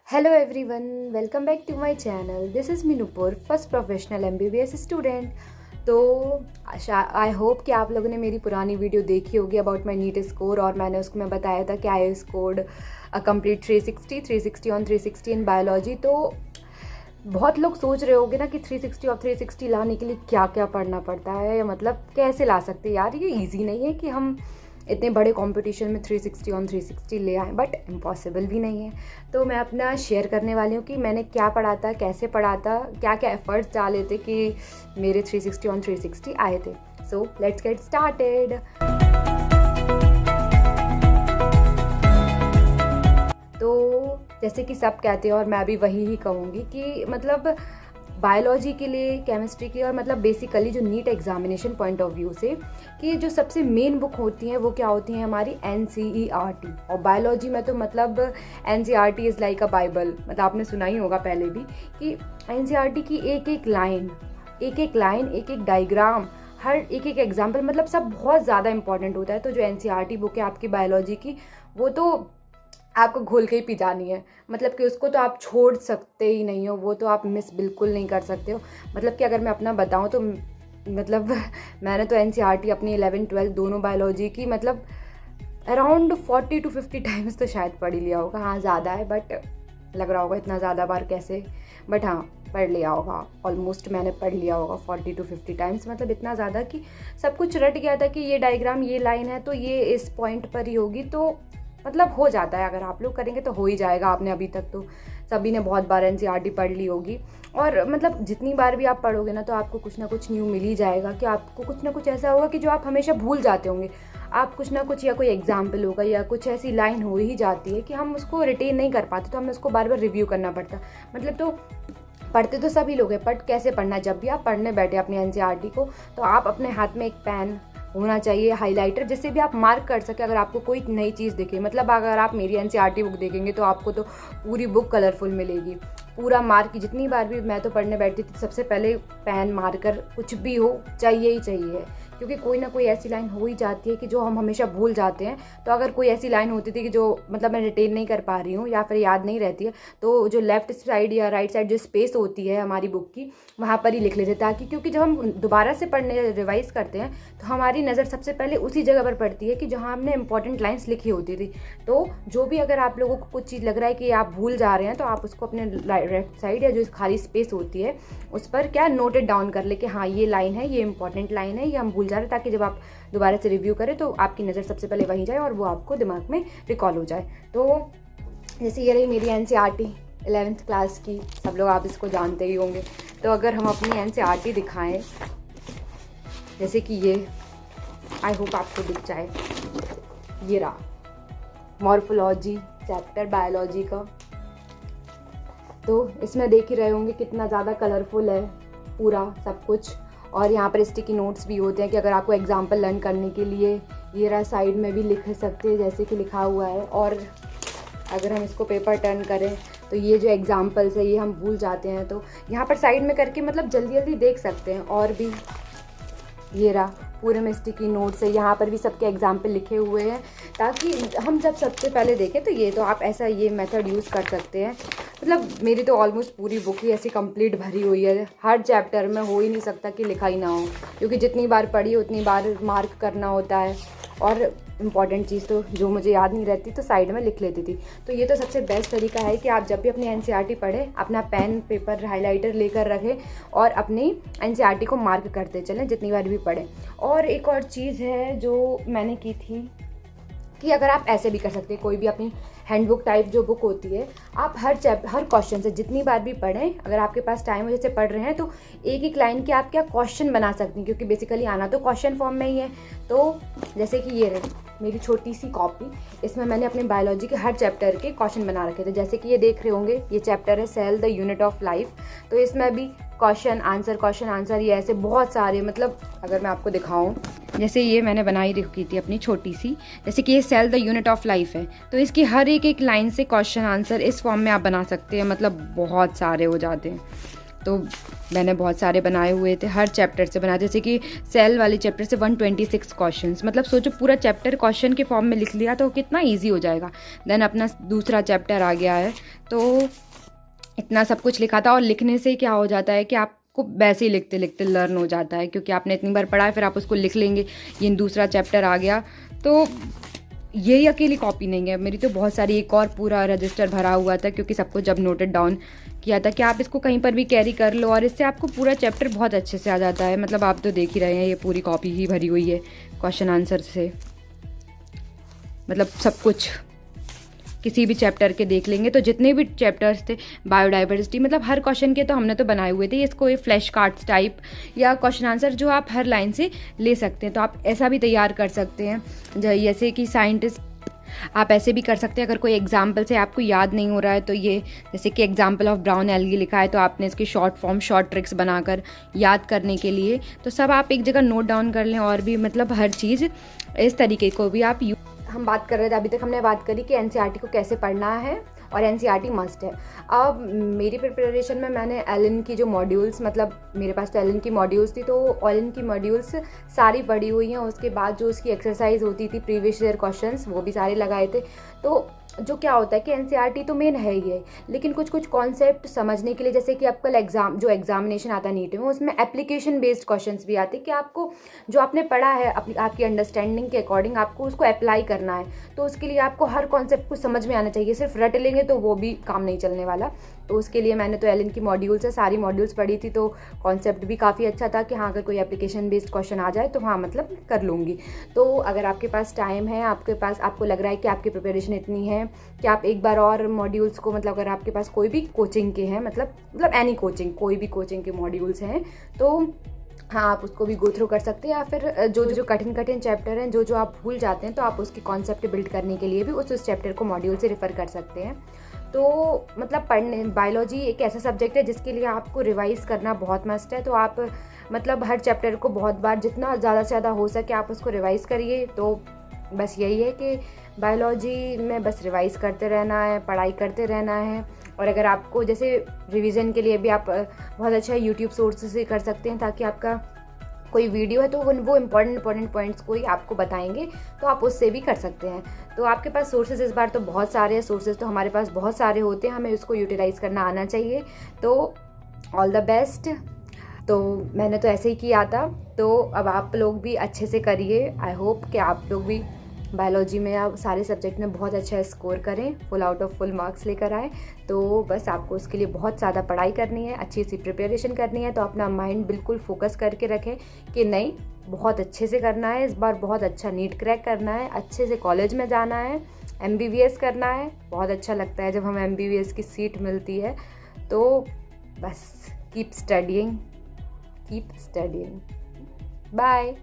Hello everyone, welcome back to my channel. This is Minupur, first professional MBBS student. तो I hope कि आप लोगों ने मेरी पुरानी वीडियो देखी होगी अबाउट माई नीट स्कोर और मैंने उसको मैं बताया था कि I scored complete 360 on 360 in biology. तो बहुत लोग सोच रहे होंगे ना कि 360 और 360 लाने के लिए क्या क्या पढ़ना पड़ता है, मतलब कैसे ला सकते हैं। यार ये इजी नहीं है कि हम इतने बड़े कंपटीशन में 360 ऑन 360 ले आए, बट इम्पॉसिबल भी नहीं है। तो मैं अपना शेयर करने वाली हूँ कि मैंने क्या पढ़ा था, कैसे पढ़ा था, क्या क्या एफर्ट्स डाले थे कि मेरे 360 ऑन 360 आए थे। So let's get started. तो जैसे कि सब कहते हैं और मैं भी वही ही कहूँगी कि मतलब बायोलॉजी के लिए, केमिस्ट्री के लिए और मतलब बेसिकली जो NEET examination point of view से कि जो सबसे मेन बुक होती हैं वो क्या होती हैं हमारी NCERT। और बायोलॉजी में तो मतलब NCERT is like a Bible, मतलब आपने सुना ही होगा पहले भी कि NCERT की एक एक लाइन, एक एक डायग्राम, हर एक एग्जाम्पल, मतलब सब बहुत ज़्यादा इंपॉर्टेंट होता है। तो जो NCERT बुक है आपकी बायोलॉजी की, वो तो आपको घोल के ही पी जानी है, मतलब कि उसको तो आप छोड़ सकते ही नहीं हो, वो तो आप मिस बिल्कुल नहीं कर सकते हो। मतलब कि अगर मैं अपना बताऊं तो मतलब मैंने तो NCERT अपनी 11-12 दोनों बायोलॉजी की मतलब अराउंड 40 to 50 टाइम्स तो शायद पढ़ ही लिया होगा। हाँ ज़्यादा है, बट लग रहा होगा इतना ज़्यादा बार कैसे, बट हाँ पढ़ लिया होगा। ऑलमोस्ट मैंने पढ़ लिया होगा 40 to 50 टाइम्स, मतलब इतना ज़्यादा कि सब कुछ रट गया था कि ये डायग्राम, ये लाइन है तो ये इस पॉइंट पर ही होगी। तो मतलब हो जाता है, अगर आप लोग करेंगे तो हो ही जाएगा। आपने अभी तक तो सभी ने बहुत बार NCERT पढ़ ली होगी, और मतलब जितनी बार भी आप पढ़ोगे ना तो आपको कुछ ना कुछ न्यू मिल ही जाएगा कि आपको कुछ ना कुछ ऐसा होगा कि जो आप हमेशा भूल जाते होंगे। आप कुछ ना कुछ, या कोई एग्जाम्पल होगा या कुछ ऐसी लाइन हो ही जाती है कि हम उसको रिटेन नहीं कर पाते, तो हमें उसको बार बार रिव्यू करना पड़ता। मतलब तो पढ़ते तो सभी लोग हैं, बट कैसे पढ़ना, जब भी आप पढ़ने बैठे अपनी NCERT को तो आप अपने हाथ में एक पेन होना चाहिए, हाइलाइटर, जिससे भी आप मार्क कर सके अगर आपको कोई नई चीज़ दिखे। मतलब अगर आप मेरी NCERT बुक देखेंगे तो आपको तो पूरी बुक कलरफुल मिलेगी, पूरा मार्क की। जितनी बार भी मैं तो पढ़ने बैठती थी सबसे पहले पेन, मार्कर, कुछ भी हो चाहिए ही चाहिए, क्योंकि कोई ना कोई ऐसी लाइन हो ही जाती है कि जो हम हमेशा भूल जाते हैं। तो अगर कोई ऐसी लाइन होती थी कि जो मतलब मैं रिटेन नहीं कर पा रही हूँ या फिर याद नहीं रहती है, तो जो लेफ्ट साइड या राइट साइड जो स्पेस होती है हमारी बुक की, वहाँ पर ही लिख लेते, ताकि क्योंकि जब हम दोबारा से पढ़ने रिवाइज करते हैं तो हमारी नज़र सबसे पहले उसी जगह पर पड़ती है कि जहाँ हमने इंपॉर्टेंट लाइन्स लिखी होती थी। तो जो भी अगर आप लोगों को कुछ चीज़ लग रहा है कि आप भूल जा रहे हैं, तो आप उसको अपने लेफ्ट साइड या जो खाली स्पेस होती है उस पर क्या नोटेड डाउन कर ले कि हाँ ये लाइन है, ये इंपॉर्टेंट लाइन है, ये हम भूल जा रहे हैं, ताकि जब आप दोबारा से रिव्यू करें तो आपकी नज़र सबसे पहले वहीं जाए और वो आपको दिमाग में रिकॉल हो जाए। तो जैसे ये रही मेरी NCERT 11th क्लास की, सब लोग आप इसको जानते ही होंगे। तो अगर हम अपनी NCERT दिखाएं, जैसे कि ये, आई होप आपको दिख जाए, ये रहा मॉर्फोलॉजी चैप्टर बायोलॉजी का। तो इसमें देख ही रहे होंगे कितना ज़्यादा कलरफुल है पूरा सब कुछ, और यहाँ पर स्टिकी नोट्स भी होते हैं कि अगर आपको एग्जाम्पल लर्न करने के लिए ये रहा, साइड में भी लिख सकते हैं जैसे कि लिखा हुआ है। और अगर हम इसको पेपर टर्न करें तो ये जो एग्जाम्पल्स है ये हम भूल जाते हैं, तो यहाँ पर साइड में करके मतलब जल्दी जल्दी देख सकते हैं। और भी ये रहा पूरे में स्टिकी नोट्स है, यहाँ पर भी सबके एग्जाम्पल लिखे हुए हैं, ताकि हम जब सबसे पहले देखें तो ये तो आप ऐसा ये मेथड यूज़ कर सकते हैं। मतलब मेरी तो ऑलमोस्ट पूरी बुक ही ऐसी कंप्लीट भरी हुई है, हर चैप्टर में हो ही नहीं सकता कि लिखा ही ना हो, क्योंकि जितनी बार पढ़ी उतनी बार मार्क करना होता है। और इम्पॉर्टेंट चीज़ तो जो मुझे याद नहीं रहती तो साइड में लिख लेती थी। तो ये तो सबसे बेस्ट तरीका है कि आप जब भी अपनी NCERT पढ़ें, अपना पेन, पेपर, हाइलाइटर लेकर रखें और अपनी NCERT को मार्क करते चलें जितनी बार भी पढ़ें। और एक और चीज़ है जो मैंने की थी कि अगर आप ऐसे भी कर सकते हैं, कोई भी अपनी हैंडबुक टाइप जो बुक होती है, आप हर क्वेश्चन से जितनी बार भी पढ़ें, अगर आपके पास टाइम हो, जैसे पढ़ रहे हैं तो एक एक लाइन के आप क्या क्वेश्चन बना सकती हैं, क्योंकि बेसिकली आना तो क्वेश्चन फॉर्म में ही है। तो जैसे कि ये रही मेरी छोटी सी कॉपी, इसमें मैंने अपने बायोलॉजी के हर चैप्टर के क्वेश्चन बना रखे थे। जैसे कि ये देख रहे होंगे, ये चैप्टर है cell the unit of life, तो इसमें भी क्वेश्चन आंसर, ये ऐसे बहुत सारे, मतलब अगर मैं आपको दिखाऊं, जैसे ये मैंने बनाई रखी थी अपनी छोटी सी, जैसे कि ये cell the unit of life है, तो इसकी हर एक लाइन से क्वेश्चन आंसर इस फॉर्म में आप बना सकते हैं, मतलब बहुत सारे हो जाते हैं। तो मैंने बहुत सारे बनाए हुए थे, हर चैप्टर से बनाए, जैसे कि सेल वाले चैप्टर से 126 क्वेश्चंस, मतलब सोचो पूरा चैप्टर क्वेश्चन के फॉर्म में लिख लिया तो कितना ईजी हो जाएगा। देन अपना दूसरा चैप्टर आ गया है, तो इतना सब कुछ लिखा था। और लिखने से क्या हो जाता है कि आपको वैसे ही लिखते लिखते लर्न हो जाता है, क्योंकि आपने इतनी बार पढ़ा है, फिर आप उसको लिख लेंगे। ये दूसरा चैप्टर आ गया, तो यही अकेली कॉपी नहीं है मेरी, तो बहुत सारी एक और पूरा रजिस्टर भरा हुआ था, क्योंकि सबको जब नोटेड डाउन किया था कि आप इसको कहीं पर भी कैरी कर लो, और इससे आपको पूरा चैप्टर बहुत अच्छे से आ जाता है। मतलब आप तो देख ही रहे हैं, ये पूरी कॉपी ही भरी हुई है क्वेश्चन आंसर से, मतलब सब कुछ किसी भी चैप्टर के देख लेंगे तो जितने भी चैप्टर्स थे, बायोडाइवर्सिटी, मतलब हर क्वेश्चन के तो हमने तो बनाए हुए थे। इसको ये फ्लैश कार्ड्स टाइप या क्वेश्चन आंसर जो आप हर लाइन से ले सकते हैं, तो आप ऐसा भी तैयार कर सकते हैं। जैसे कि साइंटिस्ट आप ऐसे भी कर सकते हैं, अगर कोई एग्जाम्पल से आपको याद नहीं हो रहा है तो ये जैसे कि एग्जाम्पल ऑफ ब्राउन एल्गी लिखा है, तो आपने इसकी शॉर्ट फॉर्म शॉर्ट ट्रिक्स बनाकर याद करने के लिए तो सब आप एक जगह नोट डाउन कर लें। और भी मतलब हर चीज़ इस तरीके को भी आप हम बात कर रहे थे, अभी तक हमने बात करी कि एनसीईआरटी को कैसे पढ़ना है और एनसीईआरटी मस्ट है। अब मेरी प्रिपरेशन में मैंने एलन की जो मॉड्यूल्स, मतलब मेरे पास तो एलन की मॉड्यूल्स थी, तो एलन की मॉड्यूल्स सारी पढ़ी हुई हैं। उसके बाद जो उसकी एक्सरसाइज होती थी प्रीवियस ईयर क्वेश्चंस, वो भी सारे लगाए थे। तो जो क्या होता है कि एनसीईआरटी तो मेन है ही है, लेकिन कुछ कुछ कॉन्सेप्ट समझने के लिए, जैसे कि आपका एग्जामिनेशन आता है नीट में, उसमें एप्लीकेशन बेस्ड क्वेश्चंस भी आते हैं कि आपको जो आपने पढ़ा है आपकी अंडरस्टैंडिंग के अकॉर्डिंग आपको उसको अप्लाई करना है। तो उसके लिए आपको हर कॉन्सेप्ट को समझ में आना चाहिए, सिर्फ रट लेंगे तो वो भी काम नहीं चलने वाला। तो उसके लिए मैंने तो एलन की मॉड्यूल्स है, सारी मॉड्यूल्स पढ़ी थी, तो कॉन्सेप्ट भी काफ़ी अच्छा था कि हाँ अगर कोई एप्लीकेशन बेस्ड क्वेश्चन आ जाए तो हाँ मतलब कर लूँगी। तो अगर आपके पास टाइम है, आपको लग रहा है कि आपकी प्रिपरेशन इतनी है कि आप एक बार और मॉड्यूल्स को, मतलब अगर आपके पास कोई भी कोचिंग के हैं, मतलब एनी कोचिंग, कोई भी कोचिंग के मॉड्यूल्स हैं, तो हाँ आप उसको भी गो थ्रू कर सकते हैं। या फिर जो कठिन चैप्टर हैं, जो आप भूल जाते हैं, तो आप उसके कॉन्सेप्ट बिल्ड करने के लिए भी उस चैप्टर को मॉड्यूल से रेफ़र कर सकते हैं। तो मतलब बायोलॉजी एक ऐसा सब्जेक्ट है जिसके लिए आपको रिवाइज़ करना बहुत मस्ट है। तो आप मतलब हर चैप्टर को बहुत बार, जितना ज़्यादा से ज़्यादा हो सके आप उसको रिवाइज़ करिए। तो बस यही है कि बायोलॉजी में बस रिवाइज़ करते रहना है, पढ़ाई करते रहना है। और अगर आपको जैसे रिवीजन के लिए भी आप बहुत अच्छा यूट्यूब सोर्स से कर सकते हैं, ताकि आपका कोई वीडियो है तो वो इम्पॉर्टेंट पॉइंट्स को ही आपको बताएंगे, तो आप उससे भी कर सकते हैं। तो आपके पास सोर्सेज इस बार तो बहुत सारे हैं, सोर्सेज तो हमारे पास बहुत सारे होते हैं, हमें उसको यूटिलाइज़ करना आना चाहिए। तो ऑल द बेस्ट। तो मैंने तो ऐसे ही किया था, तो अब आप लोग भी अच्छे से करिए। आई होप कि आप लोग भी बायोलॉजी में आप सारे सब्जेक्ट में बहुत अच्छा स्कोर करें, full out of full marks लेकर आए। तो बस आपको उसके लिए बहुत ज़्यादा पढ़ाई करनी है, अच्छी सी प्रिपरेशन करनी है। तो अपना माइंड बिल्कुल फोकस करके रखें कि नहीं, बहुत अच्छे से करना है, इस बार बहुत अच्छा नीट क्रैक करना है, अच्छे से कॉलेज में जाना है, MBBS करना है। बहुत अच्छा लगता है जब हम MBBS की सीट मिलती है। तो बस कीप स्टडिंग। बाय।